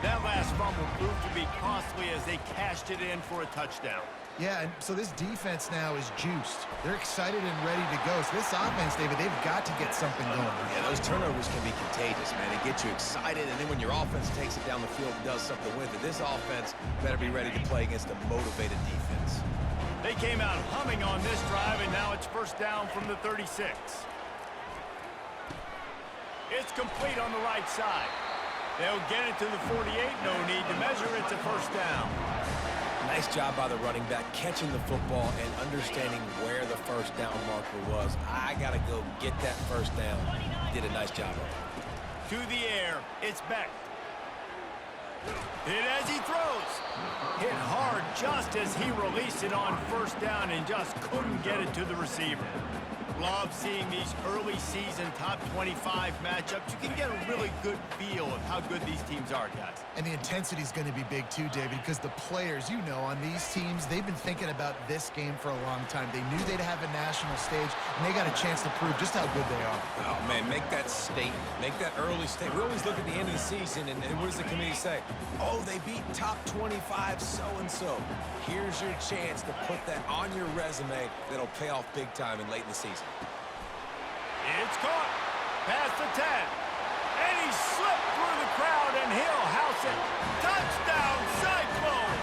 That last fumble proved to be costly as they cashed it in for a touchdown. Yeah, and so this defense now is juiced. They're excited and ready to go. So this offense, David, they've got to get something going. Yeah, those turnovers can be contagious, man. They get you excited, and then when your offense takes it down the field and does something with it, this offense better be ready to play against a motivated defense. They came out humming on this drive, and now it's first down from the 36. It's complete on the right side. They'll get it to the 48. No need to measure. It's a first down. Nice job by the running back catching the football and understanding where the first down marker was. I got to go get that first down. He did a nice job of it. To the air. It's Beck. Hit as he throws. Hit hard just as he released it on first down and just couldn't get it to the receiver. Love seeing these early season top 25 matchups. You can get a really good feel of how good these teams are, guys. And the intensity is going to be big too, David, because the players, you know, on these teams, they've been thinking about this game for a long time. They knew they'd have a national stage, and they got a chance to prove just how good they are. Oh, man, make that statement. Make that early statement. We always look at the end of the season, and what does the committee say? Oh, they beat top 25 so-and-so. Here's your chance to put that on your resume that'll pay off big time and late in the season. It's caught. Past the 10. And he slipped through the crowd, and he'll house it. Touchdown, Cyclones!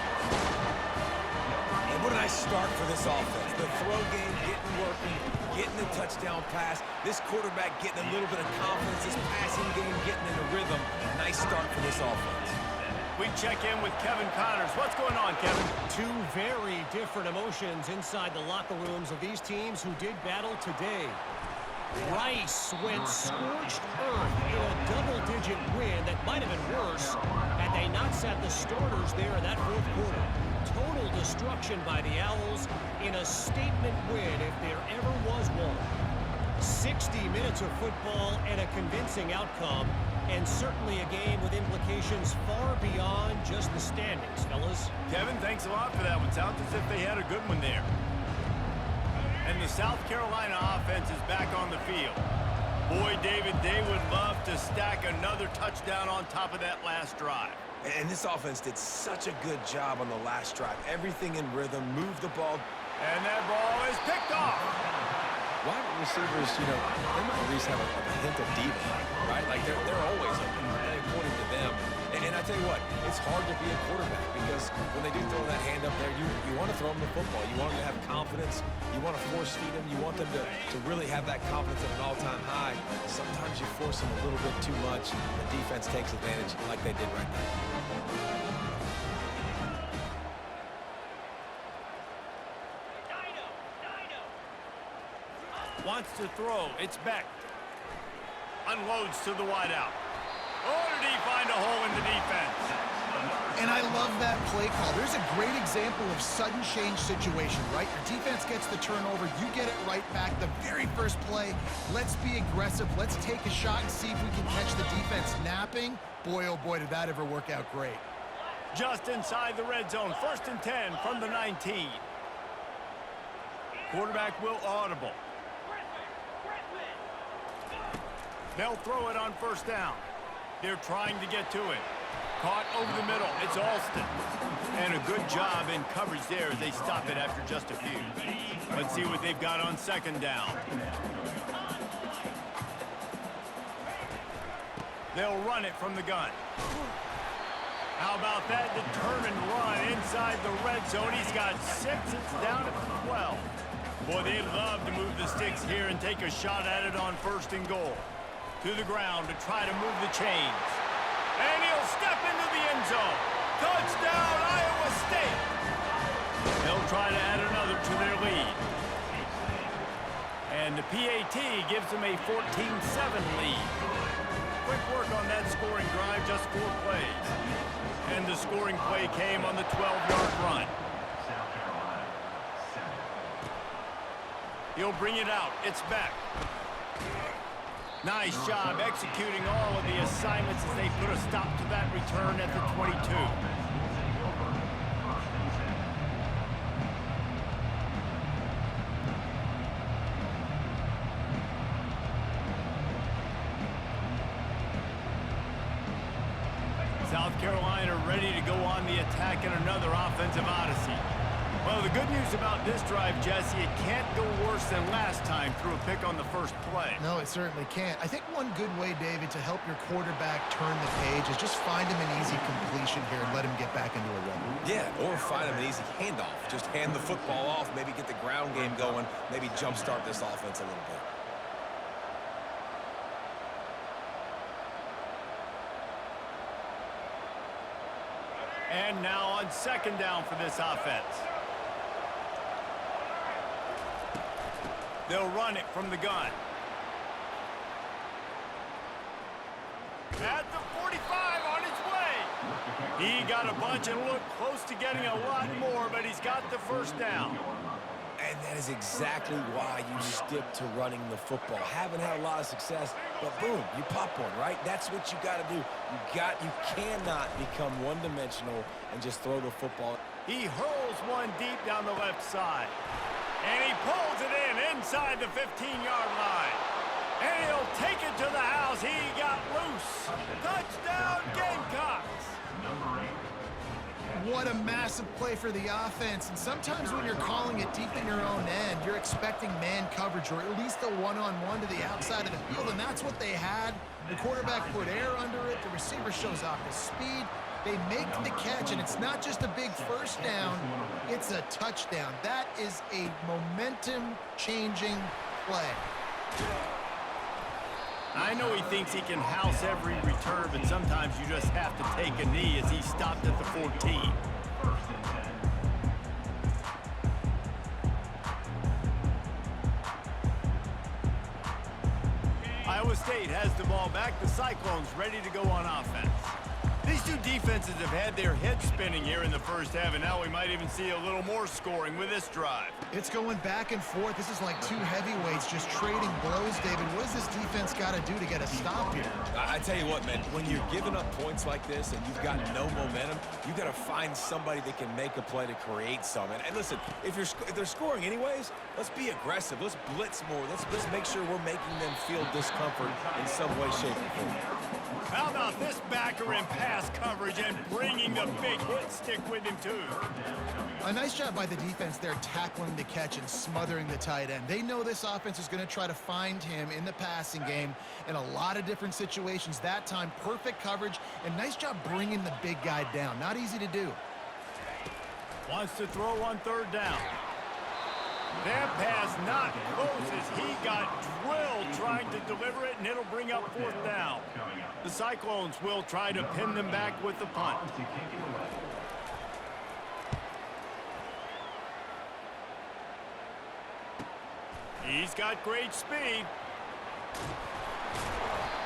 And what a nice start for this offense. The throw game getting working, getting the touchdown pass. This quarterback getting a little bit of confidence. This passing game getting in a rhythm. Nice start for this offense. We check in with Kevin Connors. What's going on, Kevin? Two very different emotions inside the locker rooms of these teams who did battle today. Rice went scorched earth in a double-digit win that might have been worse had they not sat the starters there in that fourth quarter. Total destruction by the Owls in a statement win if there ever was one. 60 minutes of football and a convincing outcome, and certainly a game with implications far beyond just the standings, fellas. Kevin, thanks a lot for that one. Sounds as if they had a good one there. And the South Carolina offense is back on the field. Boy, David, they would love to stack another touchdown on top of that last drive. And this offense did such a good job on the last drive. Everything in rhythm, moved the ball. And that ball is picked off. Wide receivers, you know, they might at least have a hint of diva, right? Like, they're always open, according to them. And I tell you what, it's hard to be a quarterback because when they do throw that hand up there, you want to throw them the football. You want them to have confidence. You want to force feed them. You want them to really have that confidence at an all-time high. Sometimes you force them a little bit too much. The defense takes advantage like they did right now. Wants to throw. It's Beck. Unloads to the wideout. Oh, did he find a hole in the defense? And I love that play call. There's a great example of sudden change situation, right? Your defense gets the turnover. You get it right back. The very first play, let's be aggressive. Let's take a shot and see if we can catch the defense napping. Boy, oh boy, did that ever work out great. Just inside the red zone. 1st and 10 from the 19. Quarterback will audible. They'll throw it on first down. They're trying to get to it. Caught over the middle. It's Alston. And a good job in coverage there as they stop it after just a few. Let's see what they've got on 2nd down. They'll run it from the gun. How about that determined run inside the red zone? He's got 6. It's down to 12. Boy, they'd love to move the sticks here and take a shot at it on 1st and goal. To the ground to try to move the chains. And he'll step into the end zone. Touchdown, Iowa State. They'll try to add another to their lead. And the PAT gives them a 14-7 lead. Quick work on that scoring drive, just 4 plays. And the scoring play came on the 12-yard run. He'll bring it out. It's back. Nice job executing all of the assignments as they put a stop to that return at the 22. South Carolina ready to go on the attack in another offensive odyssey. Well, the good news about this drive, Jesse, it can't go worse than last time through a pick on the first play. No, it certainly can't. I think one good way, David, to help your quarterback turn the page is just find him an easy completion here and let him get back into a rhythm. Yeah, or find him an easy handoff. Just hand the football off, maybe get the ground game going, maybe jumpstart this offense a little bit. And now on second down for this offense. They'll run it from the gun. At the 45 on his way. He got a bunch and looked close to getting a lot more, but he's got the first down. And that is exactly why you stick to running the football. Haven't had a lot of success, but boom, you pop one, right? That's what you got to do. You cannot become one-dimensional and just throw the football. He hurls one deep down the left side. And he pulls it in inside the 15-yard line. And he'll take it to the house. He got loose. Touchdown, Gamecocks. What a massive play for the offense. And sometimes when you're calling it deep in your own end, you're expecting man coverage or at least a one-on-one to the outside of the field, and that's what they had. The quarterback put air under it. The receiver shows off his speed. They make the catch, and it's not just a big first down, it's a touchdown. That is a momentum-changing play. I know he thinks he can house every return, but sometimes you just have to take a knee as he stopped at the 14. Iowa State has the ball back. The Cyclones ready to go on offense. These two defenses have had their heads spinning here in the first half, and now we might even see a little more scoring with this drive. It's going back and forth. This is like two heavyweights just trading blows, David. What does this defense got to do to get a stop here? I tell you what, man, when you're giving up points like this and you've got no momentum, you got to find somebody that can make a play to create some. And listen, if they're scoring anyways, let's be aggressive. Let's blitz more. Let's make sure we're making them feel discomfort in some way, shape, or form. How about this backer in pass coverage and bringing the big hit stick with him, too? A nice job by the defense there tackling the catch and smothering the tight end. They know this offense is going to try to find him in the passing game in a lot of different situations. That time, perfect coverage, and nice job bringing the big guy down. Not easy to do. Wants to throw on third down. That pass not close as he got drilled trying to deliver it, and it'll bring up fourth down. The Cyclones will try to pin them back with the punt. He's got great speed.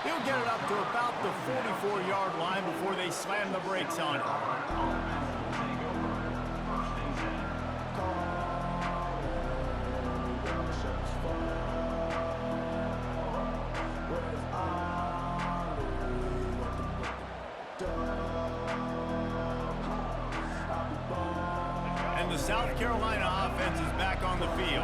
He'll get it up to about the 44-yard line before they slam the brakes on him. And the South Carolina offense is back on the field.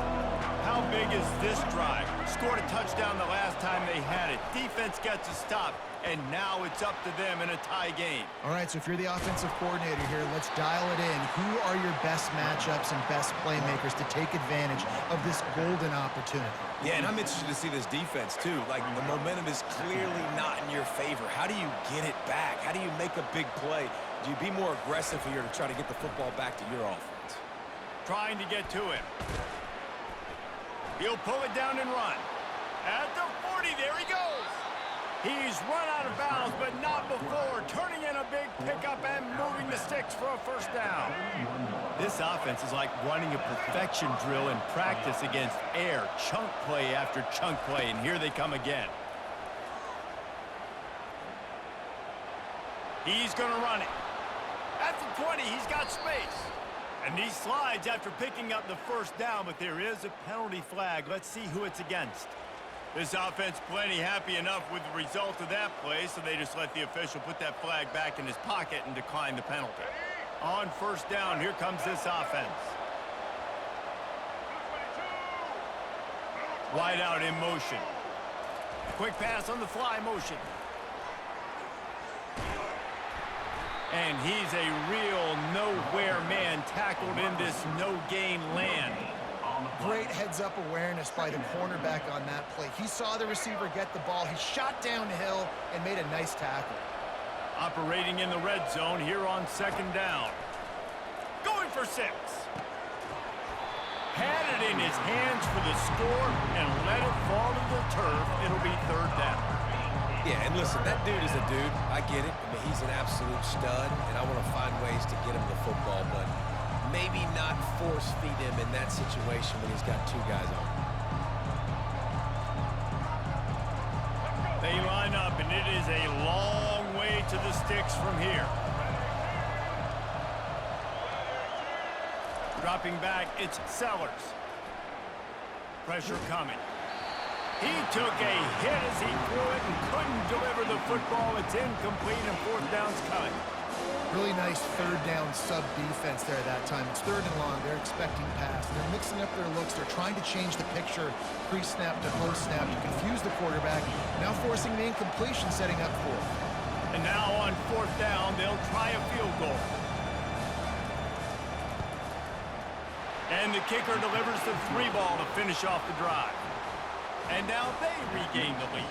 How big is this drive? Scored a touchdown the last time they had it. Defense gets a stop, and now it's up to them in a tie game. All right, so if you're the offensive coordinator here, let's dial it in. Who are your best matchups and best playmakers to take advantage of this golden opportunity? Yeah, and I'm interested to see this defense, too. Like, the momentum is clearly not in your favor. How do you get it back? How do you make a big play? Do you be more aggressive here to try to get the football back to your offense? Trying to get to him. He'll pull it down and run. At the 40, there he goes. He's run out of bounds, but not before. Turning in a big pickup and moving the sticks for a first down. This offense is like running a perfection drill in practice against air. Chunk play after chunk play, and here they come again. He's going to run it. At the 20, he's got space. And he slides after picking up the first down, but there is a penalty flag. Let's see who it's against. This offense plenty happy enough with the result of that play, so they just let the official put that flag back in his pocket and decline the penalty. On first down, here comes this offense. Wide out in motion. Quick pass on the fly motion. And he's a real nowhere man tackled in this no-gain land. Great heads-up awareness by the cornerback on that play. He saw the receiver get the ball. He shot downhill and made a nice tackle. Operating in the red zone here on second down. Going for 6. Had it in his hands for the score and let it fall to the turf. It'll be third down. Yeah, and listen, that dude is a dude. I get it. I mean, he's an absolute stud, and I want to find ways to get him the football, but maybe not force feed him in that situation when he's got 2 guys on him. They line up, and it is a long way to the sticks from here. Dropping back, it's Sellers. Pressure coming. He took a hit as he threw it and couldn't deliver the football. It's incomplete and fourth down's cut. Really nice third down sub defense there that time. It's third and long. They're expecting pass. They're mixing up their looks. They're trying to change the picture pre-snap to post-snap to confuse the quarterback. Now forcing the incompletion, setting up fourth. And now on fourth down, they'll try a field goal. And the kicker delivers the 3 ball to finish off the drive. And now they regain the lead.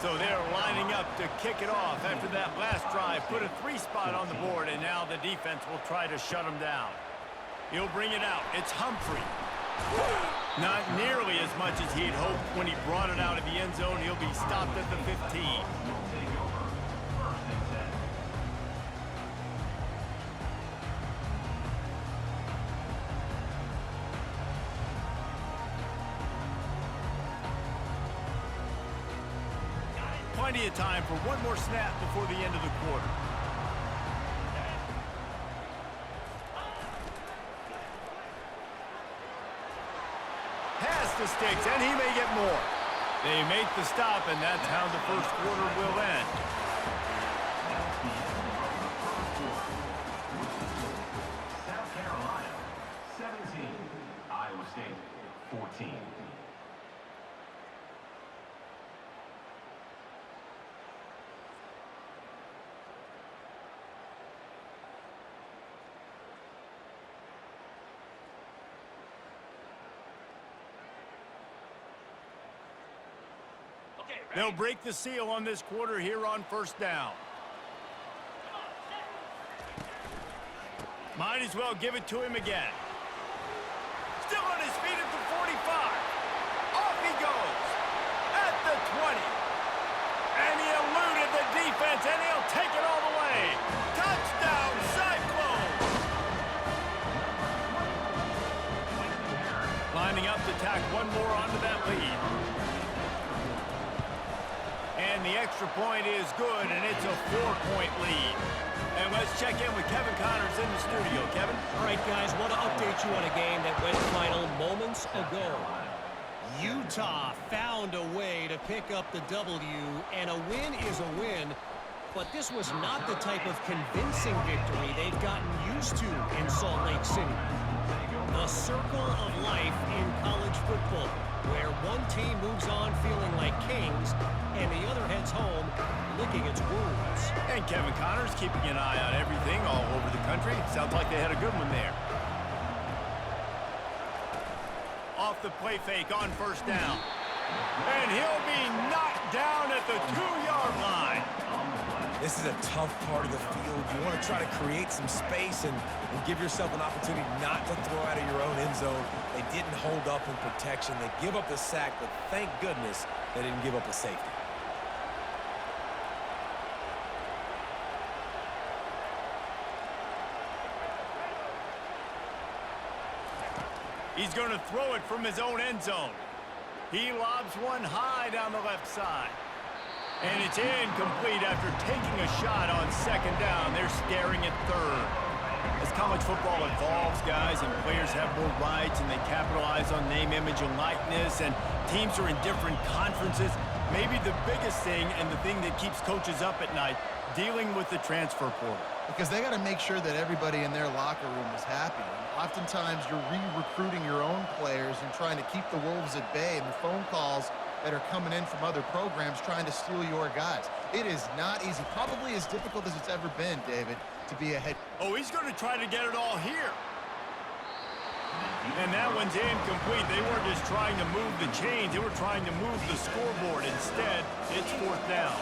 So they're lining up to kick it off after that last drive. Put a 3 spot on the board, and now the defense will try to shut them down. He'll bring it out. It's Humphrey. Not nearly as much as he'd hoped when he brought it out of the end zone. He'll be stopped at the 15. Plenty of time for one more snap before the end of the quarter. Pass the sticks, and he may get more. They make the stop, and that's how the first quarter will end. South Carolina, 17. Iowa State, 14. They'll break the seal on this quarter here on first down. Might as well give it to him again. Still on his feet at the 45. Off he goes. At the 20. And he eluded the defense, and he'll take it all the way. Touchdown, Cyclones! Lining up to tack one more onto that lead. And the extra point is good, and it's a 4-point lead. And let's check in with Kevin Connors in the studio. Kevin? All right, guys, want to update you on a game that went final moments ago. Utah found a way to pick up the W, and a win is a win. But this was not the type of convincing victory they've gotten used to in Salt Lake City. The circle of life in college football, where one team moves on feeling like kings, and the other heads home licking its wounds. And Kevin Connors keeping an eye on everything all over the country. Sounds like they had a good one there. Off the play fake on first down. And he'll be knocked down at the 2-yard line. This is a tough part of the field. You want to try to create some space and give yourself an opportunity not to throw out of your own end zone. They didn't hold up in protection. They give up the sack, but thank goodness they didn't give up a safety. He's going to throw it from his own end zone. He lobs one high down the left side. And it's incomplete after taking a shot on second down. They're staring at third. As college football evolves, guys, and players have more rights and they capitalize on name, image, and likeness, and teams are in different conferences, maybe the biggest thing and the thing that keeps coaches up at night, dealing with the transfer portal. Because they got to make sure that everybody in their locker room is happy. And oftentimes you're re-recruiting your own players and trying to keep the wolves at bay, and the phone calls that are coming in from other programs trying to steal your guys. It is not easy, probably as difficult as it's ever been, David, to be a head. Oh, he's going to try to get it all here. And that one's incomplete. They weren't just trying to move the chains. They were trying to move the scoreboard. Instead, it's 4th down.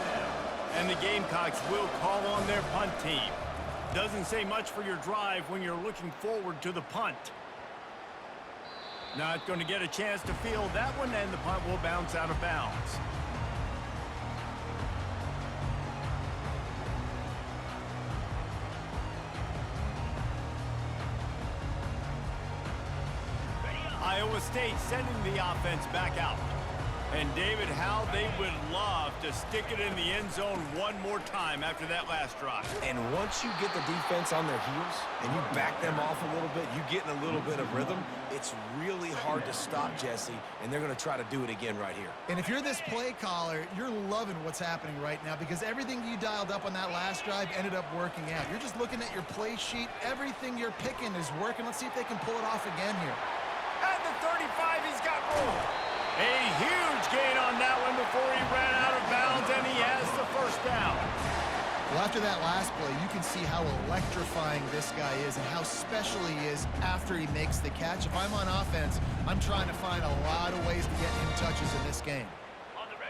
And the Gamecocks will call on their punt team. Doesn't say much for your drive when you're looking forward to the punt. Not going to get a chance to field that one, and the punt will bounce out of bounds. Iowa State sending the offense back out. And David, how they would love to stick it in the end zone one more time after that last drive. And once you get the defense on their heels and you back them off a little bit, you get in a little bit of rhythm, it's really hard to stop, Jesse, and they're going to try to do it again right here. And if you're this play caller, you're loving what's happening right now because everything you dialed up on that last drive ended up working out. You're just looking at your play sheet. Everything you're picking is working. Let's see if they can pull it off again here. At the 35, he's got room. A huge gain on that one before he ran out of bounds, and he has the 1st down. Well, after that last play, you can see how electrifying this guy is and how special he is after he makes the catch. If I'm on offense, I'm trying to find a lot of ways to get him touches in this game.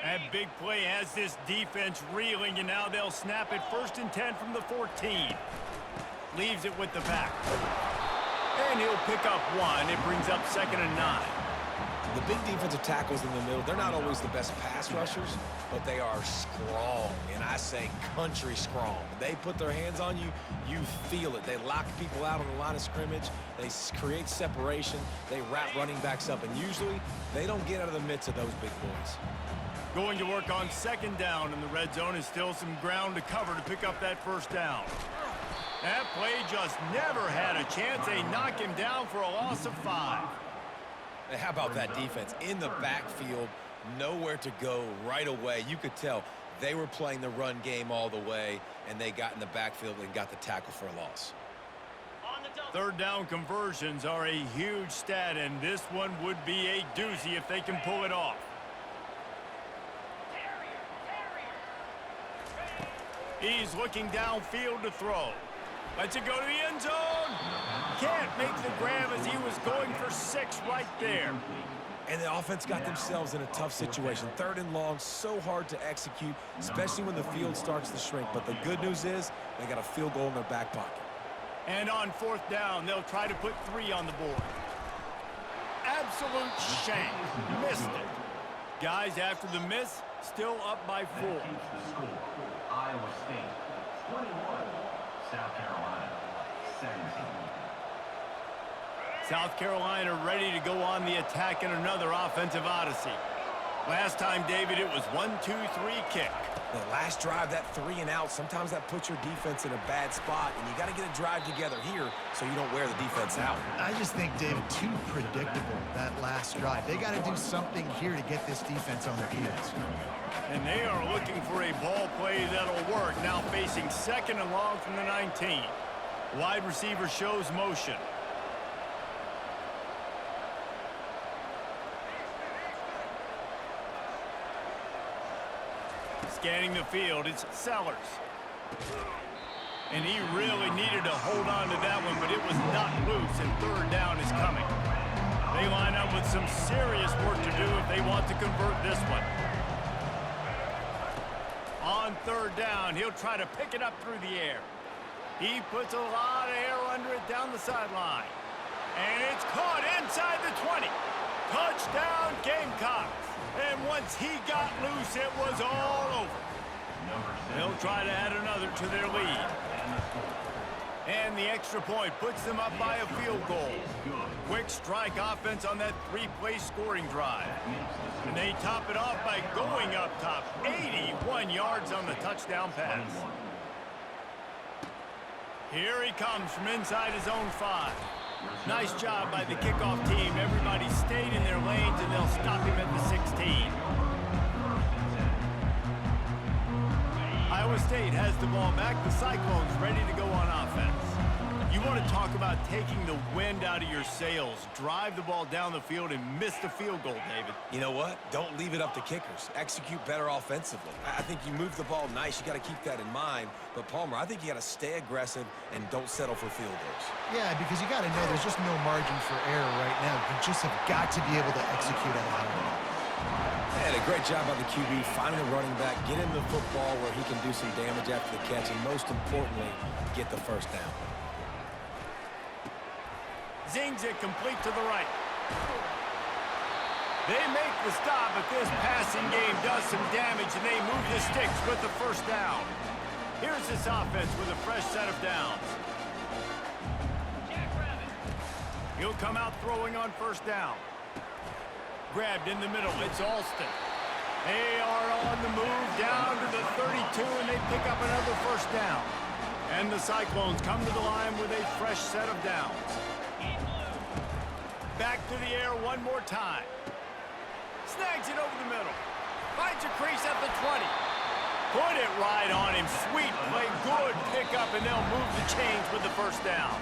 That big play has this defense reeling, and now they'll snap it 1st and 10 from the 14. Leaves it with the back. And he'll pick up 1. It brings up 2nd and 9. The big defensive tackles in the middle, they're not always the best pass rushers, but they are strong, and I say country strong. They put their hands on you, you feel it. They lock people out on the line of scrimmage. They create separation. They wrap running backs up, and usually they don't get out of the midst of those big boys. Going to work on 2nd down, and the red zone is still some ground to cover to pick up that 1st down. That play just never had a chance. They knock him down for a loss of 5. How about that defense in the backfield, nowhere to go right away. You could tell they were playing the run game all the way, and they got in the backfield and got the tackle for a loss. 3rd down conversions are a huge stat, and this one would be a doozy if they can pull it off. He's looking downfield to throw. Lets it go to the end zone. Can't make the grab as he was going for 6 right there. And the offense got themselves in a tough situation. 3rd and long, so hard to execute, especially when the field starts to shrink. But the good news is they got a field goal in their back pocket. And on 4th down, they'll try to put 3 on the board. Absolute shank. Missed it. Guys, after the miss, still up by 4. The score, Iowa State 21, South Carolina 17. South Carolina ready to go on the attack in another offensive odyssey. Last time, David, it was 1-2-3 kick. The last drive, that 3 and out, sometimes that puts your defense in a bad spot, and you got to get a drive together here so you don't wear the defense out. I just think, David, too predictable, that last drive. They got to do something here to get this defense on their heels. And they are looking for a ball play that'll work. Now facing 2nd and long from the 19. Wide receiver shows motion. Scanning the field, it's Sellers. And he really needed to hold on to that one, but it was not loose, and 3rd down is coming. They line up with some serious work to do if they want to convert this one. On 3rd down, he'll try to pick it up through the air. He puts a lot of air under it down the sideline. And it's caught inside the 20. Touchdown, Gamecocks. And once he got loose, it was all over. They'll try to add another to their lead. And the extra point puts them up by a field goal. Quick strike offense on that 3-play scoring drive. And they top it off by going up top. 81 yards on the touchdown pass. Here he comes from inside his own 5. Nice job by the kickoff team. Everybody stayed in their lanes, and they'll stop him at the 16. Iowa State has the ball back. The Cyclones ready to go on offense. You want to talk about taking the wind out of your sails. Drive the ball down the field and miss the field goal, David. You know what? Don't leave it up to kickers. Execute better offensively. I think you move the ball nice. You got to keep that in mind. But, Palmer, I think you got to stay aggressive and don't settle for field goals. Yeah, because you got to know there's just no margin for error right now. You just have got to be able to execute at a high level. And a great job by the QB, finding the running back, get him the football where he can do some damage after the catch, and most importantly, get the first down. Zings it complete to the right. They make the stop, but this passing game does some damage, and they move the sticks with the first down. Here's this offense with a fresh set of downs. He'll come out throwing on first down. Grabbed in the middle. It's Alston. They are on the move down to the 32, and they pick up another first down. And the Cyclones come to the line with a fresh set of downs. Back to the air one more time. Snags it over the middle. Finds a crease at the 20. Put it right on him. Sweet play. Good pickup, and they'll move the chains with the first down.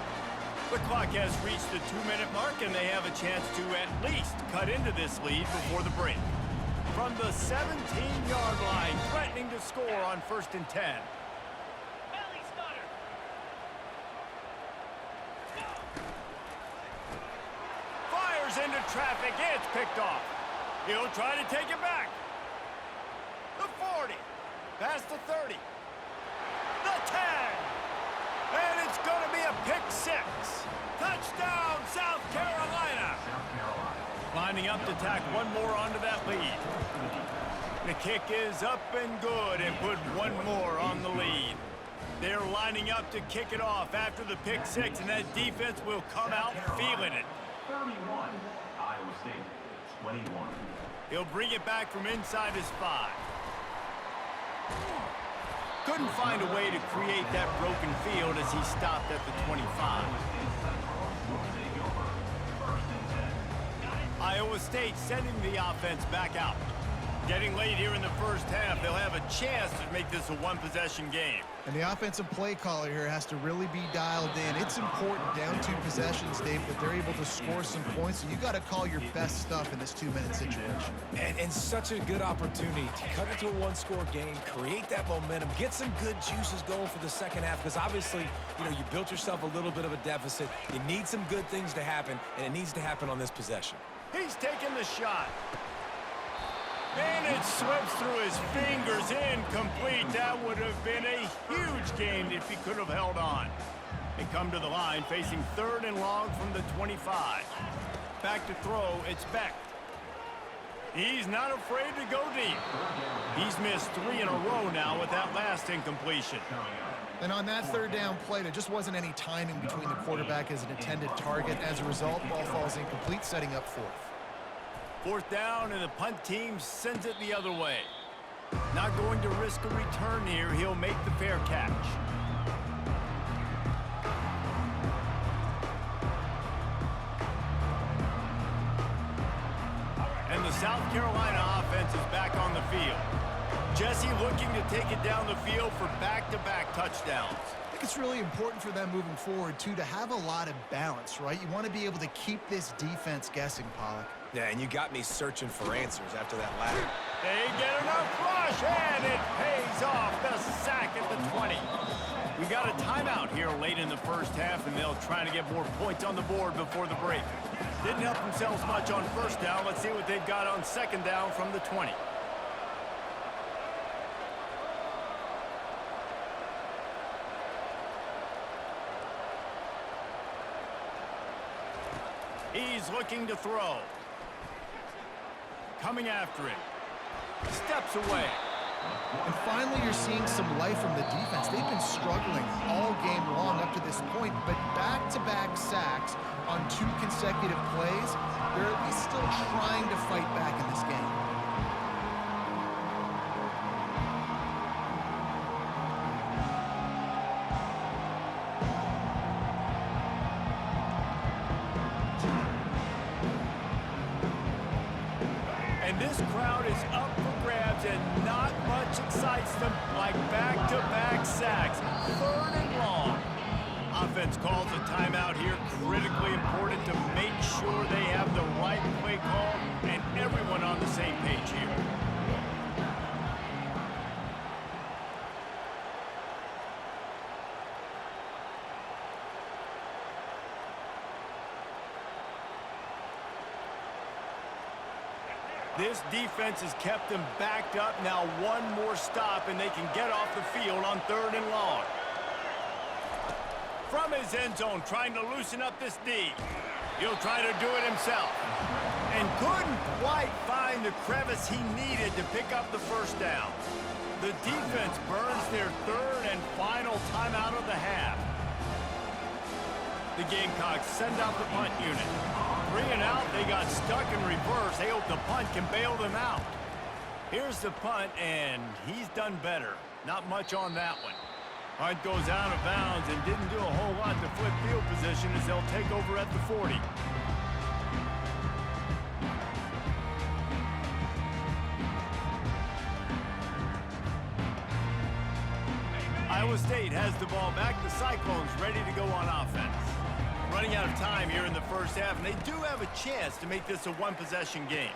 The clock has reached the 2-minute mark, and they have a chance to at least cut into this lead before the break. From the 17-yard line, threatening to score on 1st and 10. Into traffic, it's picked off. He'll try to take it back. The 40, past the 30, the 10, and it's going to be a pick 6. Touchdown, South Carolina. Lining up to tack one more onto that lead. The kick is up and good and put one more on the lead. They're lining up to kick it off after the pick 6, and that defense will come out feeling it. 31, Iowa State, 21. He'll bring it back from inside his 5. Couldn't find a way to create that broken field as he stopped at the 25. Iowa State sending the offense back out. Getting late here in the first half, they'll have a chance to make this a one-possession game. And the offensive play caller here has to really be dialed in. It's important down 2 possessions, Dave, that they're able to score some points. So you got to call your best stuff in this 2-minute situation. And such a good opportunity to cut into a one-score game, create that momentum, get some good juices going for the second half, because obviously, you built yourself a little bit of a deficit. You need some good things to happen, and it needs to happen on this possession. He's taking the shot. And it slips through his fingers, incomplete. That would have been a huge game if he could have held on. They come to the line facing 3rd and long from the 25. Back to throw, it's Becht. He's not afraid to go deep. He's missed 3 in a row now with that last incompletion. And on that 3rd down play, there just wasn't any timing between the quarterback as an intended target. As a result, ball falls incomplete, setting up 4th. 4th down, and the punt team sends it the other way. Not going to risk a return here. He'll make the fair catch. And the South Carolina offense is back on the field. Jesse looking to take it down the field for back-to-back touchdowns. I think it's really important for them moving forward, too, to have a lot of balance, right? You want to be able to keep this defense guessing, Pollock. Yeah, and you got me searching for answers after that last. They get enough rush, and it pays off. The sack at the 20. We got a timeout here late in the first half, and they'll try to get more points on the board before the break. Didn't help themselves much on 1st down. Let's see what they've got on 2nd down from the 20. He's looking to throw. Coming after him. Steps away. And finally, you're seeing some life from the defense. They've been struggling all game long up to this point, but back-to-back sacks on 2 consecutive plays, they're at least still trying to fight back in this game. And this crowd is up for grabs, and not much excites them like back-to-back sacks. 3rd and long. Offense defense calls a timeout here. Critically important to make sure they have the right play call and everyone on the same page here. This defense has kept them backed up. Now one more stop, and they can get off the field on 3rd and long. From his end zone, trying to loosen up this D. He'll try to do it himself. And couldn't quite find the crevice he needed to pick up the first down. The defense burns their 3rd and final timeout of the half. The Gamecocks send out the punt unit. 3 and out, they got stuck in reverse. They hope the punt can bail them out. Here's the punt, and he's done better. Not much on that one. Punt goes out of bounds and didn't do a whole lot to flip field position as they'll take over at the 40. Iowa State has the ball back. The Cyclones ready to go on offense. Running out of time here in the first half, and they do have a chance to make this a one-possession game.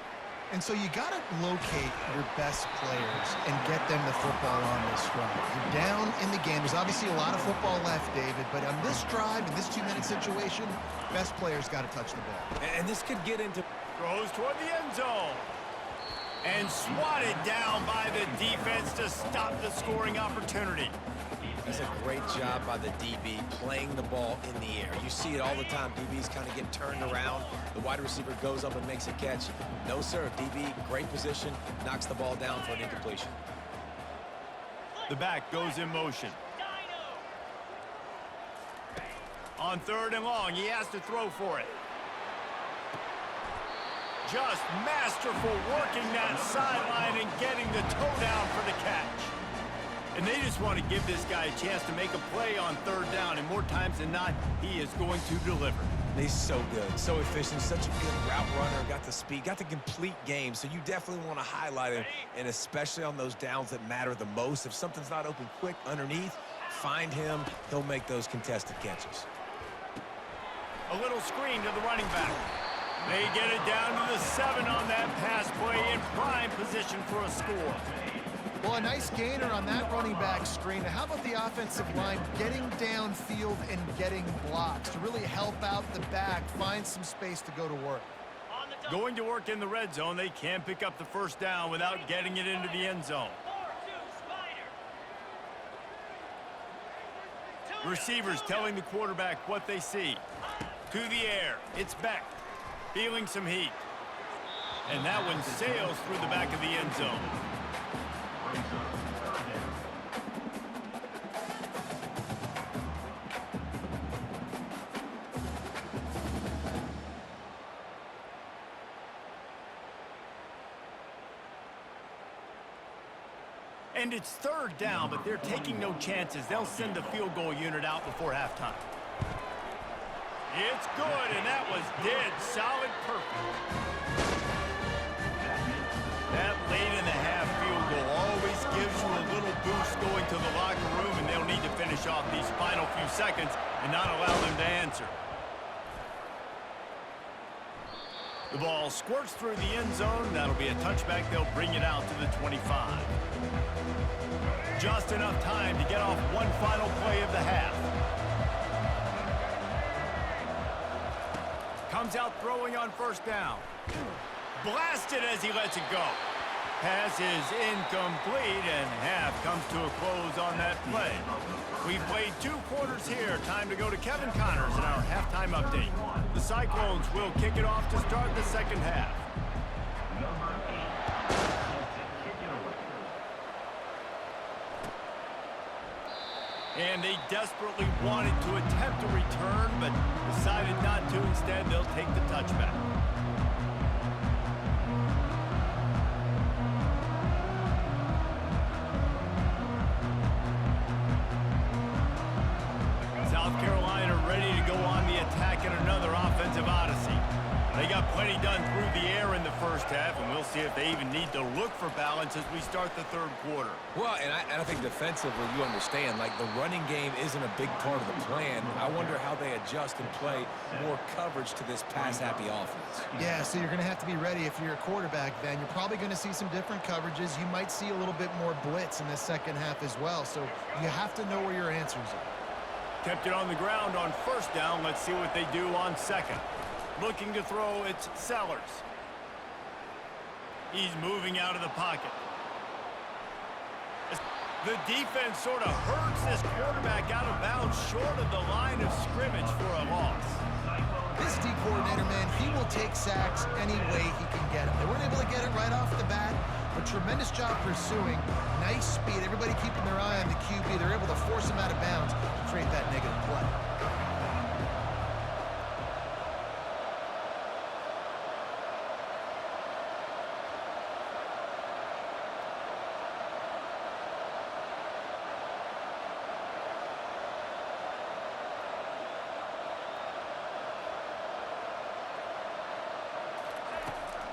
And so you got to locate your best players and get them the football on this drive. You're down in the game. There's obviously a lot of football left, David, but on this drive, in this 2-minute situation, best players got to touch the ball. And this could get into... Throws toward the end zone. And swatted down by the defense to stop the scoring opportunity. That's a great job by the DB playing the ball in the air. You see it all the time. DBs kind of get turned around. The wide receiver goes up and makes a catch. No, sir. DB, great position, knocks the ball down for an incompletion. The back goes in motion. On 3rd and long, he has to throw for it. Just masterful working that sideline and getting the toe down for the catch. And they just want to give this guy a chance to make a play on 3rd down, and more times than not, he is going to deliver. He's so good, so efficient, such a good route runner, got the speed, got the complete game, so you definitely want to highlight him, and especially on those downs that matter the most. If something's not open quick underneath, find him, he'll make those contested catches. A little screen to the running back. They get it down to the 7 on that pass play in prime position for a score. Well, a nice gainer on that running back screen. How about the offensive line getting downfield and getting blocks to really help out the back, find some space to go to work? Going to work in the red zone, they can pick up the first down without getting it into the end zone. Receivers telling the quarterback what they see. To the air, it's Beck, feeling some heat. And that one sails through the back of the end zone. And it's 3rd down, but they're taking no chances. They'll send the field goal unit out before halftime. It's good, and that was dead solid, perfect. That late in the half field goal always gives you a little boost going to the locker room, and they'll need to finish off these final few seconds and not allow them to answer. The ball squirts through the end zone. That'll be a touchback. They'll bring it out to the 25. Just enough time to get off one final play of the half. Comes out throwing on 1st down. Blasted as he lets it go. Pass is incomplete, and half comes to a close on that play. We've played 2 quarters here. Time to go to Kevin Connors in our halftime update. The Cyclones will kick it off to start the second half. And they desperately wanted to attempt a return, but decided not to. Instead, they'll take the touchback. South Carolina ready to go on the attack in another offensive odyssey. They got plenty done through the air in the first half, and we'll see if they even need to look for balance as we start the third quarter. Well, and I think defensively, you understand, like the running game isn't a big part of the plan. I wonder how they adjust and play more coverage to this pass-happy offense. Yeah, so you're going to have to be ready if you're a quarterback then. You're probably going to see some different coverages. You might see a little bit more blitz in the second half as well, so you have to know where your answers are. Kept it on the ground on first down. Let's see what they do on second. Looking to throw, it's Sellers. He's moving out of the pocket. The defense sort of hurts this quarterback out of bounds short of the line of scrimmage for a loss. This D coordinator, man, he will take sacks any way he can get them. They weren't able to get it right off the bat, but tremendous job pursuing. Nice speed. Everybody keeping their eye on the QB. They're able to force him out of bounds to create that negative play.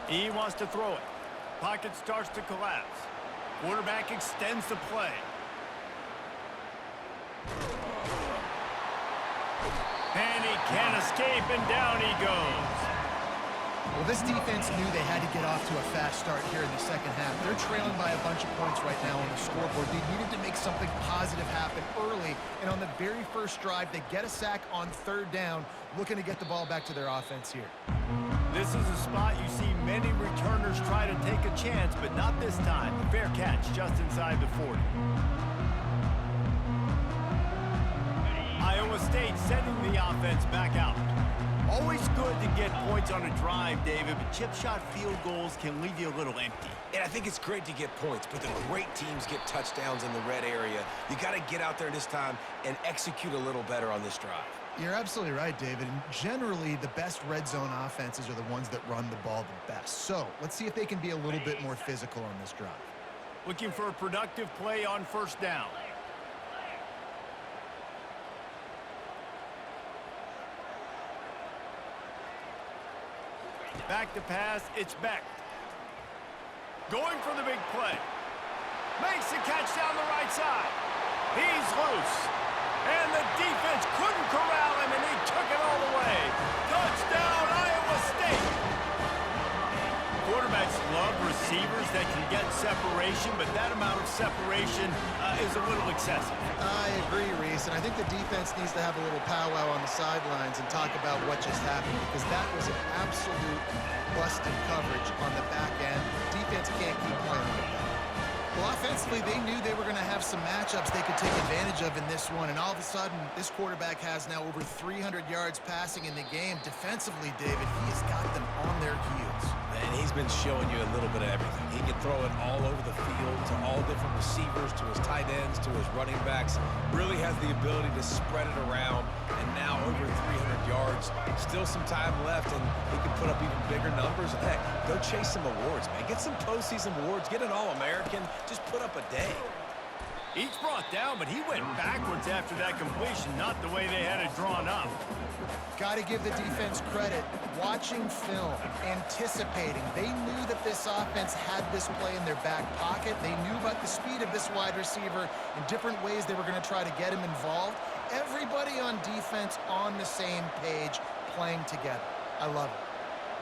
He wants to throw it. Pocket starts to collapse. Quarterback extends the play. And he can't escape, and down he goes. Well, this defense knew they had to get off to a fast start here in the second half. They're trailing by a bunch of points right now on the scoreboard. They needed to make something positive happen early, and on the very first drive, they get a sack on third down, looking to get the ball back to their offense here. This is a spot you see many returners try to take a chance, but not this time. A fair catch just inside the 40. Iowa State sending the offense back out. Always good to get points on a drive, David, but chip shot field goals can leave you a little empty. And I think it's great to get points, but the great teams get touchdowns in the red area. You got to get out there this time and execute a little better on this drive. You're absolutely right, David. And generally, the best red zone offenses are the ones that run the ball the best. So let's see if they can be a little bit more physical on this drive. Looking for a productive play on first down. Back to pass, it's Beck. Going for the big play. Makes the catch down the right side. He's loose. And the defense couldn't corral him, and he took it all the way. Touchdown, Iowa State. Quarterbacks love receivers that can get separation, but that amount of separation is a little excessive. I agree, Reese, and I think the defense needs to have a little powwow on the sidelines and talk about what just happened, because that was an absolute busted coverage on the back end. Defense can't keep playing like that. Well, offensively, they knew they were going to have some matchups they could take advantage of in this one, and all of a sudden, this quarterback has now over 300 yards passing in the game. Defensively, David, he has got them on their heels. And he's been showing you a little bit of everything. He can throw it all over the field to all different receivers, to his tight ends, to his running backs. Really has the ability to spread it around, and now over 300 yards. Still some time left, and he can put up even bigger numbers. And heck, go chase some awards, man. Get some postseason awards. Get an All-American. Just put up a day. Each brought down, but he went backwards after that completion, not the way they had it drawn up. Got to give the defense credit. Watching film, anticipating. They knew that this offense had this play in their back pocket. They knew about the speed of this wide receiver in different ways they were going to try to get him involved. Everybody on defense on the same page, playing together. I love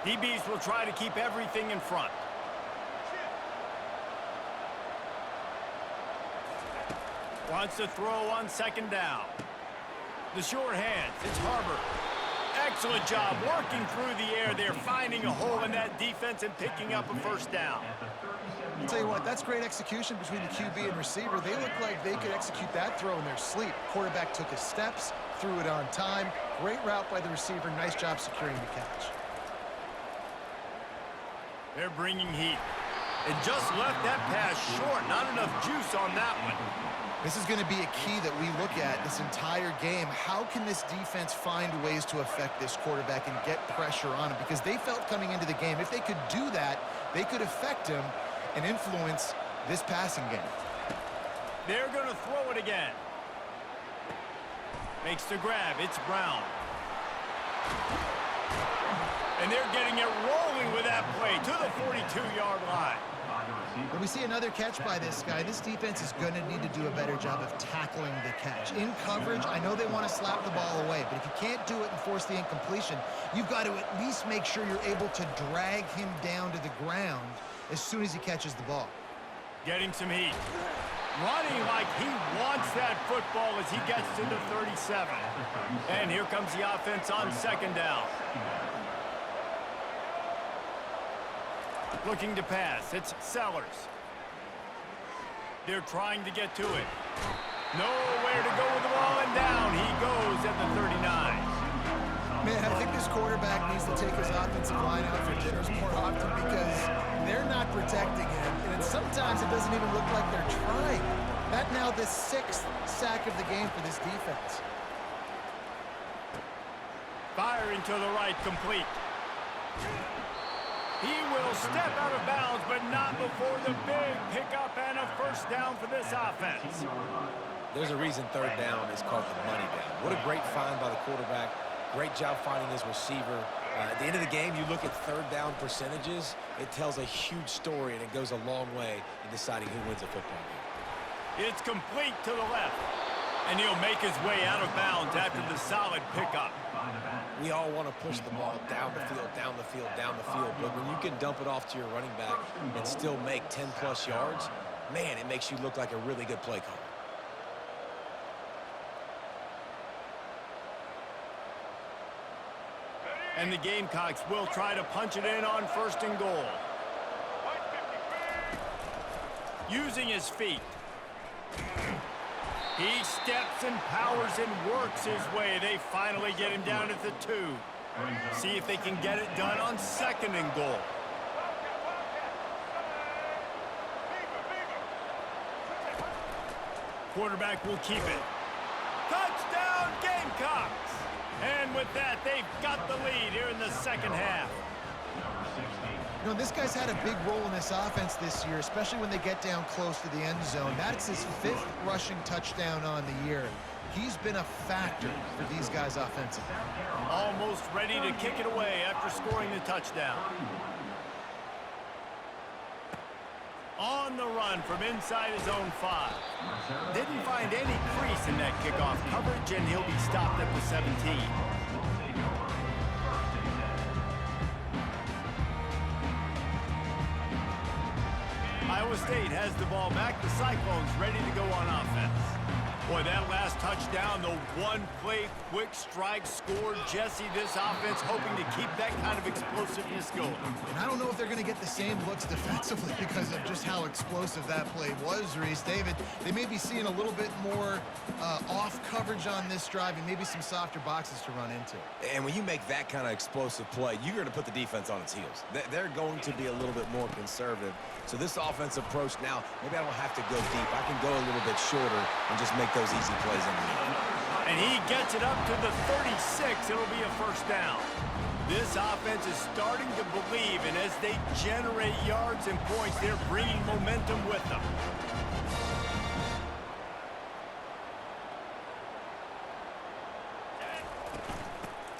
it. DBs will try to keep everything in front. Wants to throw on second down. The short hands, it's Harbor. Excellent job working through the air there, finding a hole in that defense and picking up a first down. I'll tell you what, that's great execution between the QB and receiver. They look like they could execute that throw in their sleep. Quarterback took his steps, threw it on time. Great route by the receiver. Nice job securing the catch. They're bringing heat. And just left that pass short. Not enough juice on that one. This is going to be a key that we look at this entire game. How can this defense find ways to affect this quarterback and get pressure on him? Because they felt coming into the game, if they could do that, they could affect him and influence this passing game. They're going to throw it again. Makes the grab. It's Brown. And they're getting it rolling with that play to the 42-yard line. When we see another catch by this guy, this defense is going to need to do a better job of tackling the catch. In coverage, I know they want to slap the ball away, but if you can't do it and force the incompletion, you've got to at least make sure you're able to drag him down to the ground as soon as he catches the ball. Getting some heat. Running like he wants that football as he gets to the 37. And here comes the offense on second down. Looking to pass. It's Sellers. They're trying to get to it. Nowhere to go with the ball, and down he goes at the 39. Man, I think this quarterback needs to take his offensive line out for dinners more often because they're not protecting him, and sometimes it doesn't even look like they're trying. That now the 6th sack of the game for this defense. Firing to the right, complete. He will step out of bounds, but not before the big pickup and a first down for this offense. There's a reason third down is called the money down. What a great find by the quarterback. Great job finding his receiver. At the end of the game, you look at third down percentages, it tells a huge story, and it goes a long way in deciding who wins a football game. It's complete to the left, and he'll make his way out of bounds after the solid pickup. We all want to push the ball down the field, down the field, down the field, but when you can dump it off to your running back and still make 10-plus yards, man, it makes you look like a really good play caller. And the Gamecocks will try to punch it in on first and goal. Using his feet. He steps and powers and works his way. They finally get him down at the 2. See if they can get it done on second and goal. Quarterback will keep it. Touchdown, Gamecocks! And with that, they've got the lead here in the second half. You know, this guy's had a big role in this offense this year, especially when they get down close to the end zone. That's his 5th rushing touchdown on the year. He's been a factor for these guys offensively. Almost ready to kick it away after scoring the touchdown. On the run from inside his own 5. Didn't find any crease in that kickoff coverage, and he'll be stopped at the 17. Iowa State has the ball back. The Cyclones ready to go on offense. Boy, that last touchdown, the one-play quick strike scored. Jesse, this offense hoping to keep that kind of explosiveness going. And I don't know if they're going to get the same looks defensively because of just how explosive that play was, Reese. David, they may be seeing a little bit more off coverage on this drive and maybe some softer boxes to run into. And when you make that kind of explosive play, you're going to put the defense on its heels. They're going to be a little bit more conservative. So this offense approach now, maybe I don't have to go deep. I can go a little bit shorter and just make those easy plays underneath. And he gets it up to the 36. It'll be a first down. This offense is starting to believe, and as they generate yards and points, they're bringing momentum with them.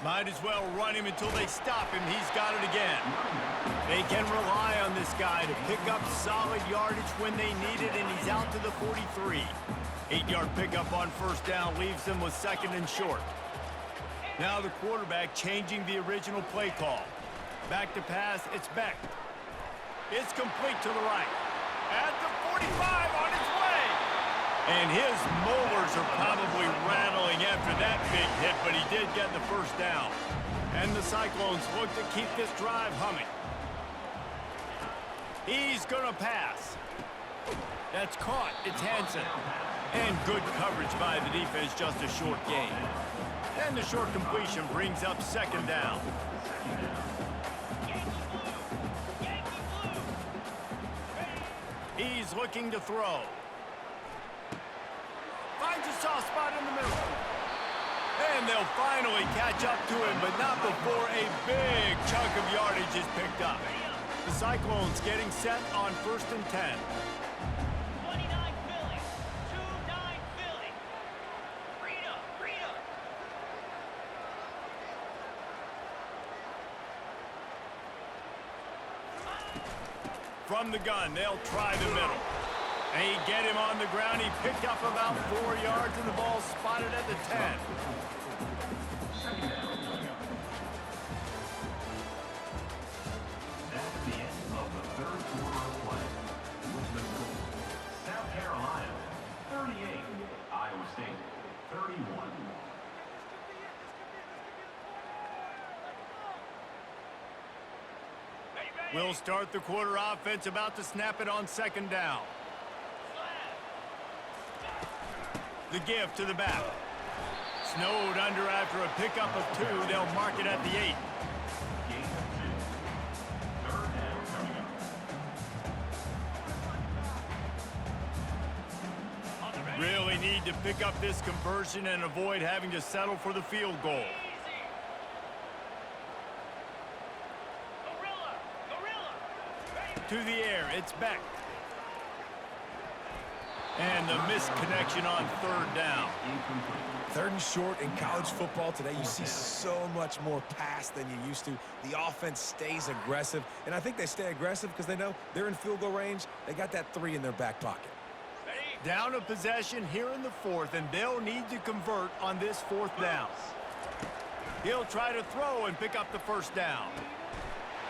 Might as well run him until they stop him. He's got it again. They can rely on this guy to pick up solid yardage when they need it, and he's out to the 43. 8-yard pickup on first down leaves them with second and short. Now the quarterback changing the original play call. Back to pass, it's Beck. It's complete to the right. At the 45 on its way. And his molars are probably rattling after that big hit, but he did get the first down. And the Cyclones look to keep this drive humming. He's going to pass. That's caught. It's Hansen. And good coverage by the defense, just a short gain. And the short completion brings up second down. He's looking to throw. Finds a soft spot in the middle. And they'll finally catch up to him, but not before a big chunk of yardage is picked up. The Cyclones getting set on first and 10. 29 Philly. 2-9 Philly. Freedom. From the gun, they'll try the middle. They get him on the ground. He picked up about 4 yards, and the ball spotted at the 10. That's the end of the third quarter of play. With the score, South Carolina 38, Iowa State 31. We'll start the quarter offense, about to snap it on second down. The give to the back. Snowed under after a pickup of 2. They'll mark it at the 8. Game 2. Third down coming up. Really need to pick up this conversion and avoid having to settle for the field goal. To the air, it's Beck. And the misconnection on third down. Third and short in college football today, you see so much more pass than you used to. The offense stays aggressive, and I think they stay aggressive because they know they're in field goal range. They got that 3 in their back pocket. Down a possession here in the 4th, and they'll need to convert on this 4th down. He'll try to throw and pick up the first down.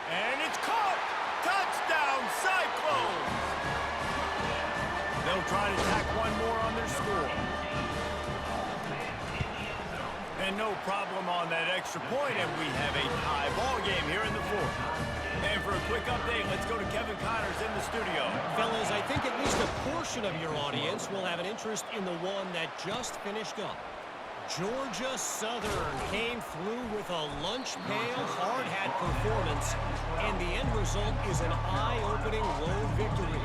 And it's caught! Touchdown, Cyclones! They'll try to tack one more on their score. And no problem on that extra point, and we have a tie ball game here in the 4th. And for a quick update, let's go to Kevin Connors in the studio. Fellas, I think at least a portion of your audience will have an interest in the one that just finished up. Georgia Southern came through with a lunch pail hard hat performance, and the end result is an eye-opening road victory.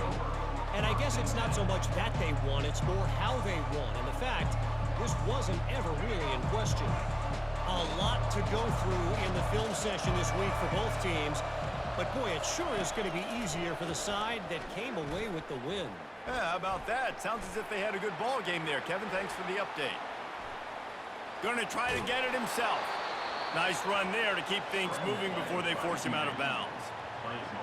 And I guess it's not so much that they won, it's more how they won. And the fact, this wasn't ever really in question. A lot to go through in the film session this week for both teams, but boy, it sure is going to be easier for the side that came away with the win. Yeah, how about that? Sounds as if they had a good ball game there. Kevin, thanks for the update. Gonna try to get it himself. Nice run there to keep things moving before they force him out of bounds.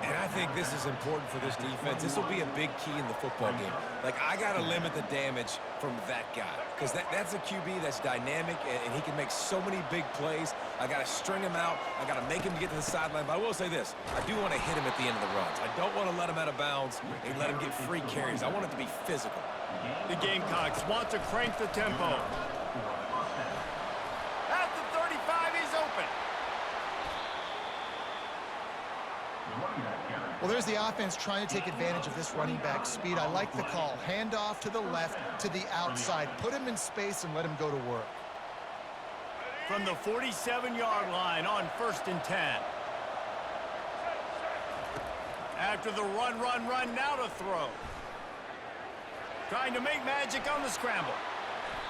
And I think this is important for this defense. This will be a big key in the football game. Like, I got to limit the damage from that guy because that's a QB that's dynamic, and he can make so many big plays. I got to string him out. I got to make him get to the sideline. But I will say this. I do want to hit him at the end of the runs. I don't want to let him out of bounds and let him get free carries. I want it to be physical. The Gamecocks want to crank the tempo. At the 35, he's open. Well, there's the offense trying to take advantage of this running back speed. I like the call. Hand off to the left, to the outside. Put him in space and let him go to work. From the 47-yard line on 1st and 10. After the run, now to throw. Trying to make magic on the scramble.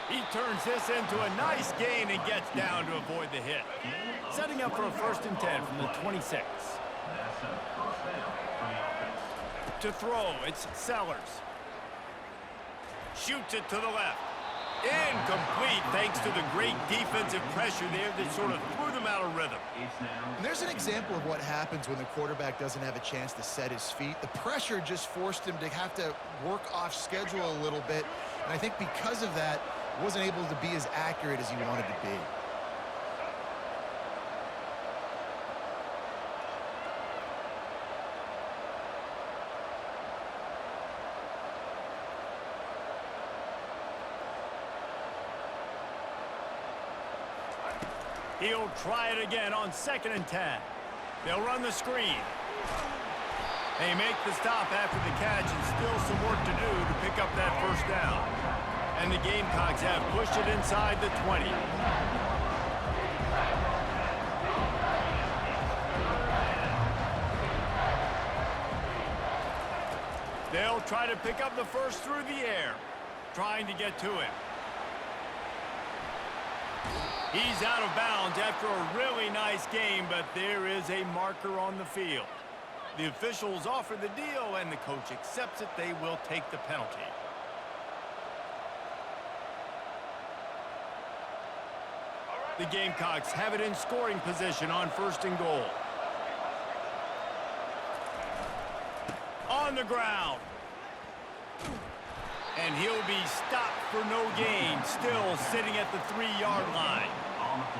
He turns this into a nice gain and gets down to avoid the hit. Setting up for a 1st and 10 from the 26. To throw, it's Sellers. Shoots it to the left. Incomplete thanks to the great defensive pressure there that sort of threw them out of rhythm. And there's an example of what happens when the quarterback doesn't have a chance to set his feet. The pressure just forced him to have to work off schedule a little bit. And I think because of that, wasn't able to be as accurate as he wanted to be. He'll try it again on 2nd and 10. They'll run the screen. They make the stop after the catch and still some work to do to pick up that 1st down. And the Gamecocks have pushed it inside the 20. They'll try to pick up the 1st through the air, trying to get to him. He's out of bounds after a really nice game, but there is a marker on the field. The officials offer the deal, and the coach accepts it. They will take the penalty. The Gamecocks have it in scoring position on 1st and goal. the ground. And he'll be stopped for no gain, still sitting at the 3-yard line.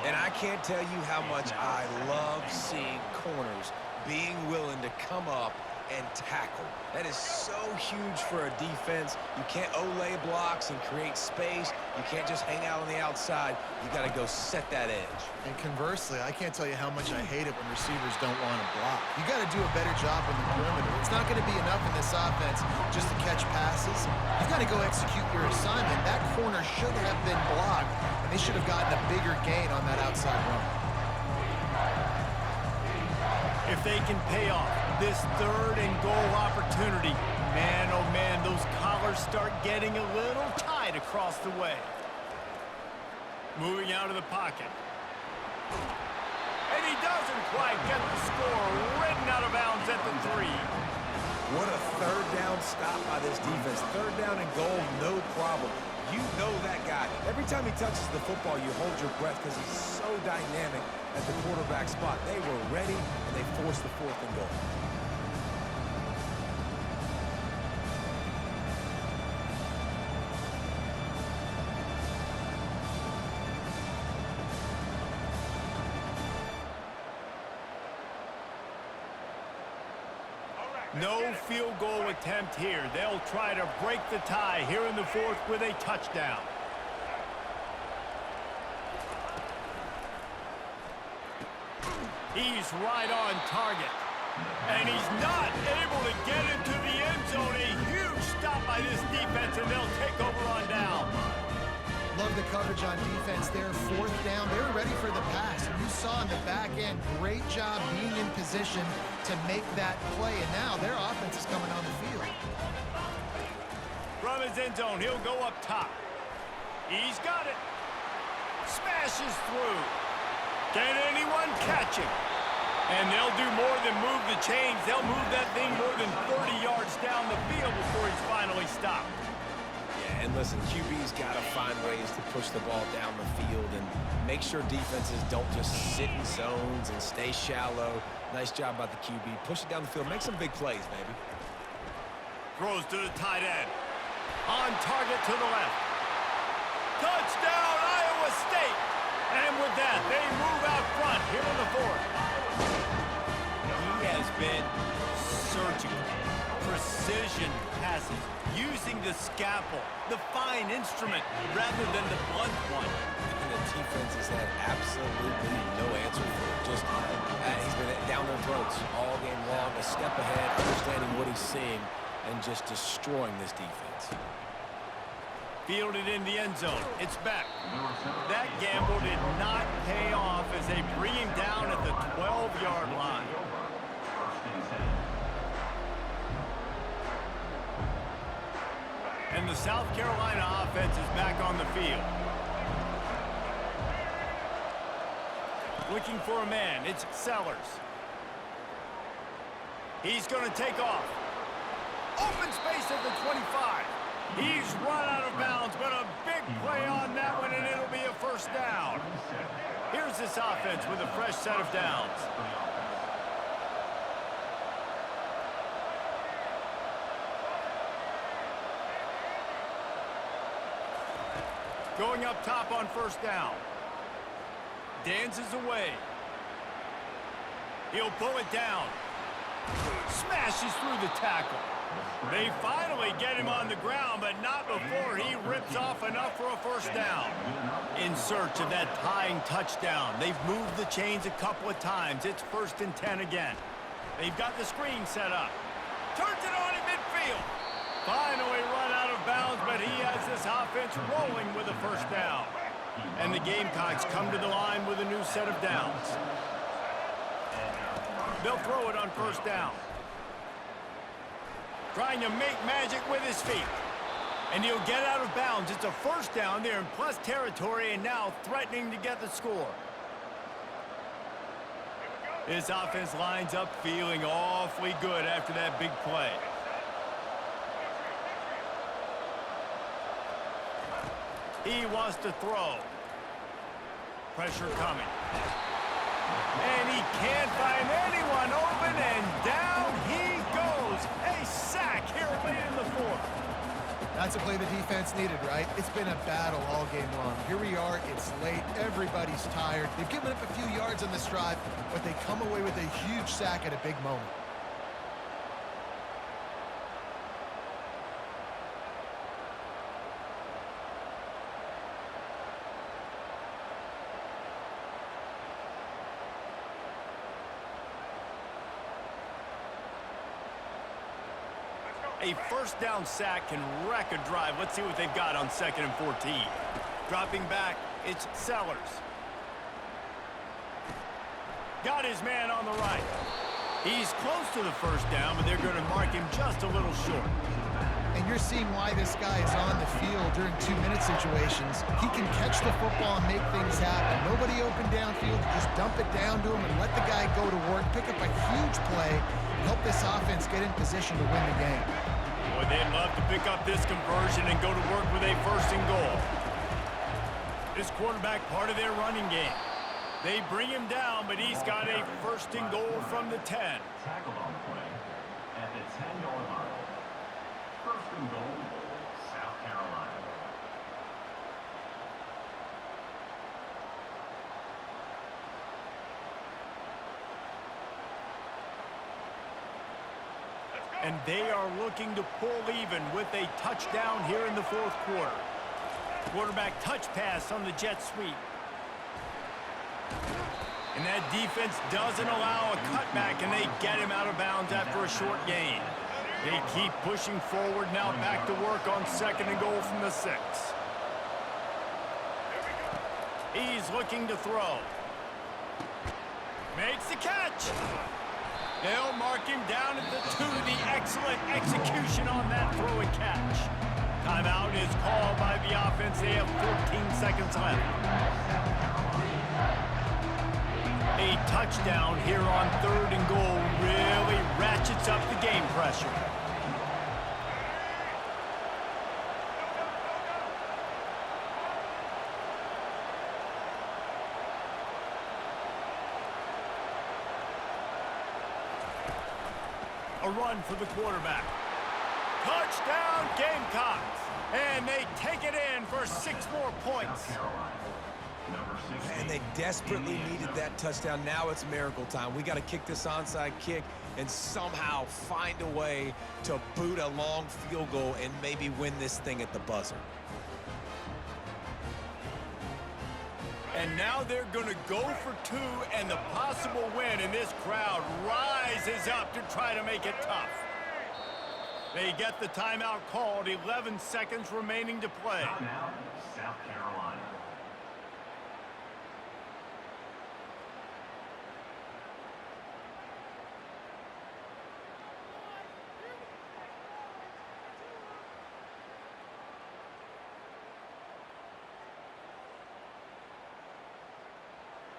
And I can't tell you how much I love seeing corners being willing to come up and tackle. That is so huge for a defense. You can't olay blocks and create space. You can't just hang out on the outside. You got to go set that edge. And conversely, I can't tell you how much I hate it when receivers don't want to block. You got to do a better job on the perimeter. It's not going to be enough in this offense just to catch passes. You got to go execute your assignment. That corner should have been blocked, and they should have gotten a bigger gain on that outside run. If they can pay off this 3rd and goal opportunity, man, oh man, those collars start getting a little tight across the way. Moving out of the pocket. And he doesn't quite get the score, ridden out of bounds at the 3. What a 3rd down stop by this defense. 3rd down and goal, no problem. You know that guy. Every time he touches the football, you hold your breath because he's so dynamic at the quarterback spot. They were ready, and they forced the 4th and goal. No field goal attempt here. They'll try to break the tie here in the 4th with a touchdown. He's right on target. And he's not able to get into the end zone. A huge stop by this defense, and they'll take over on down. Love the coverage on defense there. 4th down. They were ready for the pass. And you saw in the back end, great job being in position to make that play. And now their offense is coming on the field. From his end zone, he'll go up top. He's got it. Smashes through. Can anyone catch him? And they'll do more than move the chains. They'll move that thing more than 30 yards down the field before he's finally stopped. Yeah, and listen, QB's got to find ways to push the ball down the field and make sure defenses don't just sit in zones and stay shallow. Nice job by the QB. Push it down the field. Make some big plays, baby. Throws to the tight end. On target to the left. Touchdown, Iowa State! And with that, they move out front here in the 4th. He has been surgical. Precision passes, using the scalpel, the fine instrument, rather than the blunt one. And the defense has had absolutely no answer for it. Just, he's been down their throats all game long, a step ahead, understanding what he's seeing, and just destroying this defense. Fielded in the end zone. It's back. That gamble did not pay off as they bring him down at the 12-yard line. And the South Carolina offense is back on the field. Looking for a man. It's Sellers. He's going to take off. Open space at the 25. He's run out of bounds, but a big play on that one, and it'll be a 1st down. Here's this offense with a fresh set of downs. Going up top on 1st down. Dances away. He'll pull it down. Smashes through the tackle. They finally get him on the ground, but not before he rips off enough for a 1st down. In search of that tying touchdown. They've moved the chains a couple of times. It's 1st and 10 again. They've got the screen set up. Turns it on in midfield. Finally run out of bounds, but he has this offense rolling with a 1st down. And the Gamecocks come to the line with a new set of downs. They'll throw it on 1st down. Trying to make magic with his feet. And he'll get out of bounds. It's a 1st down there in plus territory, and now threatening to get the score. This offense lines up feeling awfully good after that big play. He wants to throw. Pressure coming. And he can't find anyone open, and down he goes. A sack here late in the fourth. That's a play the defense needed, right? It's been a battle all game long. Here we are, it's late, everybody's tired. They've given up a few yards on this drive, but they come away with a huge sack at a big moment. A first down sack can wreck a drive. Let's see what they've got on 2nd and 14. Dropping back, it's Sellers. Got his man on the right. He's close to the first down, but they're going to mark him just a little short. And you're seeing why this guy is on the field during 2-minute situations. He can catch the football and make things happen. Nobody open downfield. You just dump it down to him and let the guy go to work, pick up a huge play, and help this offense get in position to win the game. Boy, they'd love to pick up this conversion and go to work with a 1st and goal. This quarterback part of their running game. They bring him down, but he's got a 1st and goal from the 10. Tackled on the play at the 10-yard line. 1st and goal, South Carolina. And they are looking to pull even with a touchdown here in the 4th quarter. Quarterback touch pass on the jet sweep. And that defense doesn't allow a cutback, and they get him out of bounds after a short gain. They keep pushing forward now, back to work on 2nd and goal from the 6. He's looking to throw. Makes the catch. They'll mark him down at the 2. The excellent execution on that throw and catch. Timeout is called by the offense. They have 14 seconds left. A touchdown here on 3rd and goal really ratchets up the game pressure. A run for the quarterback. Touchdown Gamecocks! And they take it in for 6 more points. And they desperately needed that touchdown. Now it's miracle time. We got to kick this onside kick and somehow find a way to boot a long field goal and maybe win this thing at the buzzer. And now they're going to go for 2 and the possible win, and this crowd rises up to try to make it tough. They get the timeout called, 11 seconds remaining to play. Timeout, South Carolina.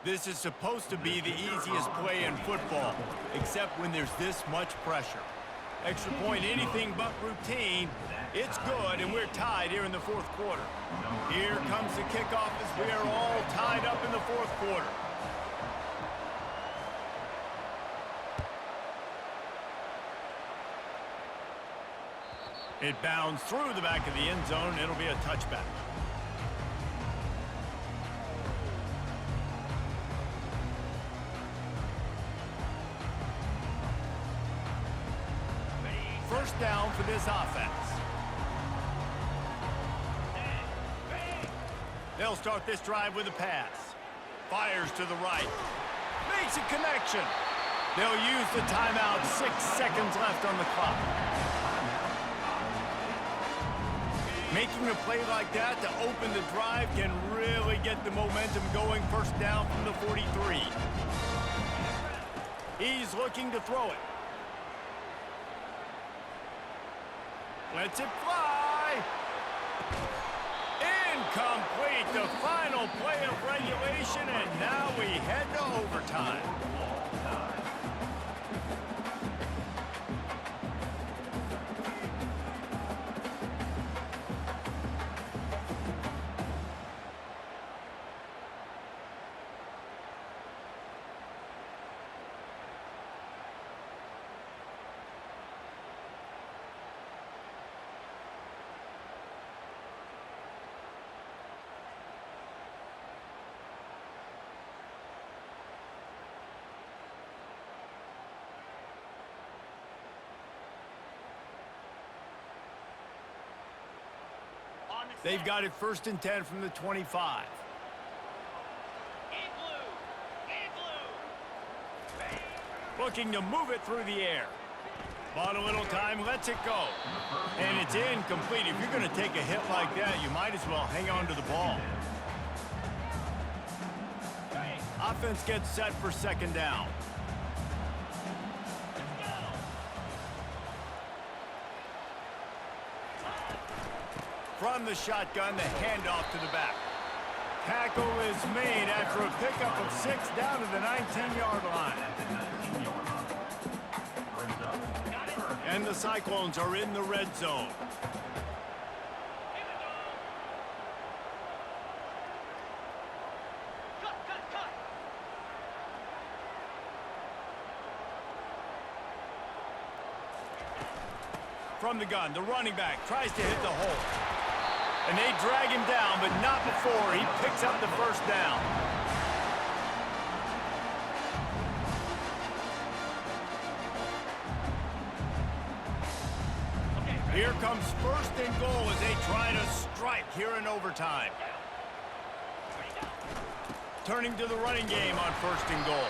This is supposed to be the easiest play in football, except when there's this much pressure. Extra point, anything but routine. It's good, and we're tied here in the 4th quarter. Here comes the kickoff as we are all tied up in the 4th quarter. It bounds through the back of the end zone. It'll be a touchback. First down for this offense. They'll start this drive with a pass. Fires to the right. Makes a connection. They'll use the timeout. 6 seconds left on the clock. Making a play like that to open the drive can really get the momentum going. First down from the 43. He's looking to throw it. Lets it fly. Incomplete. The final play of regulation, and now we head to overtime. They've got it 1st and 10 from the 25. In blue. In blue. Looking to move it through the air. Bought a little time, lets it go. And it's incomplete. If you're going to take a hit like that, you might as well hang on to the ball. Offense gets set for 2nd down. From the shotgun, the handoff to the back. Tackle is made after a pickup of 6 down to the 19-yard line. And the Cyclones are in the red zone. Cut. From the gun, the running back tries to hit the hole. And they drag him down, but not before he picks up the 1st down. Here comes 1st and goal as they try to strike here in overtime. Turning to the running game on 1st and goal.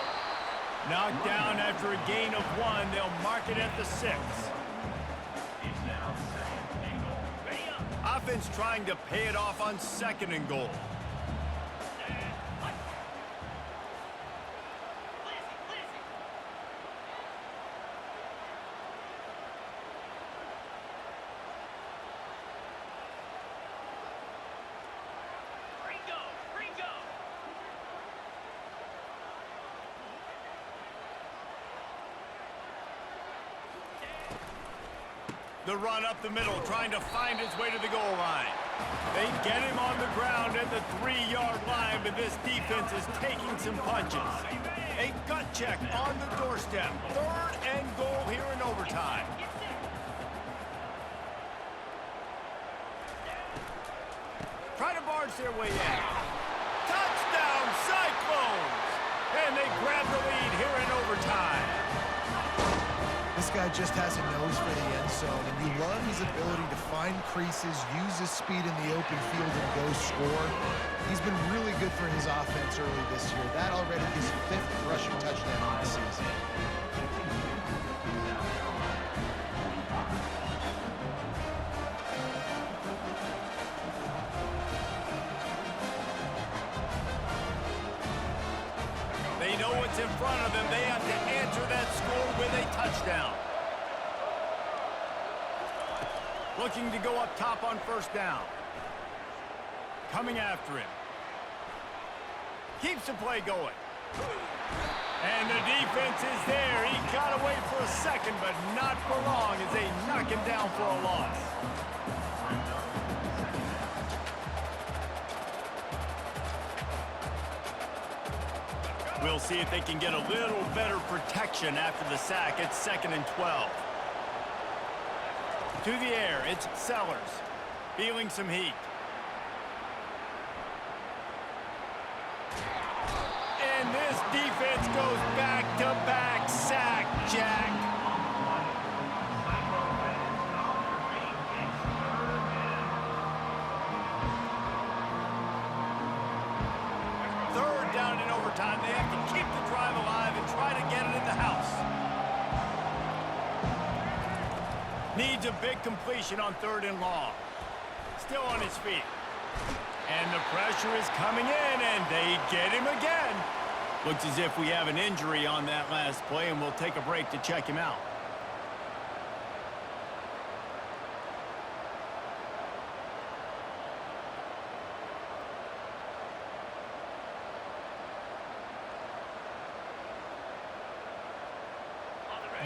Knocked down after a gain of 1, they'll mark it at the 6. Offense trying to pay it off on 2nd and goal. Ringo. The run up the middle, trying to find his way to the goal line. They get him on the ground at the 3-yard line, but this defense is taking some punches. A gut check on the doorstep. 3rd and goal here in overtime. Try to barge their way in. Touchdown, Cyclones! And they grab the lead here in overtime. This guy just has a nose for the end zone, and you love his ability to find creases, use his speed in the open field, and go score. He's been really good for his offense early this year. That already his 5th rushing touchdown on the season. They know what's in front of them. They have to answer that score with a touchdown. Looking to go up top on 1st down. Coming after him. Keeps the play going. And the defense is there. He got away for a second, but not for long as they knock him down for a loss. We'll see if they can get a little better protection after the sack. It's 2nd and 12. To the air, it's Sellers. Feeling some heat. And this defense goes back-to-back sack, Jack. Third down in overtime. They have to keep the drive alive and try to get it in the house. Needs a big completion on 3rd and long. Still on his feet. And the pressure is coming in, and they get him again. Looks as if we have an injury on that last play, and we'll take a break to check him out.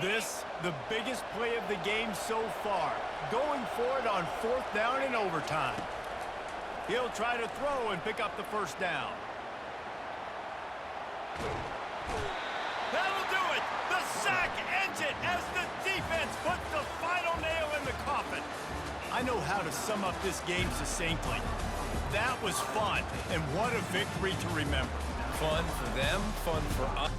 This, the biggest play of the game so far. Going for it on 4th down in overtime. He'll try to throw and pick up the 1st down. That'll do it! The sack ends it as the defense puts the final nail in the coffin. I know how to sum up this game succinctly. That was fun, and what a victory to remember. Fun for them, fun for us.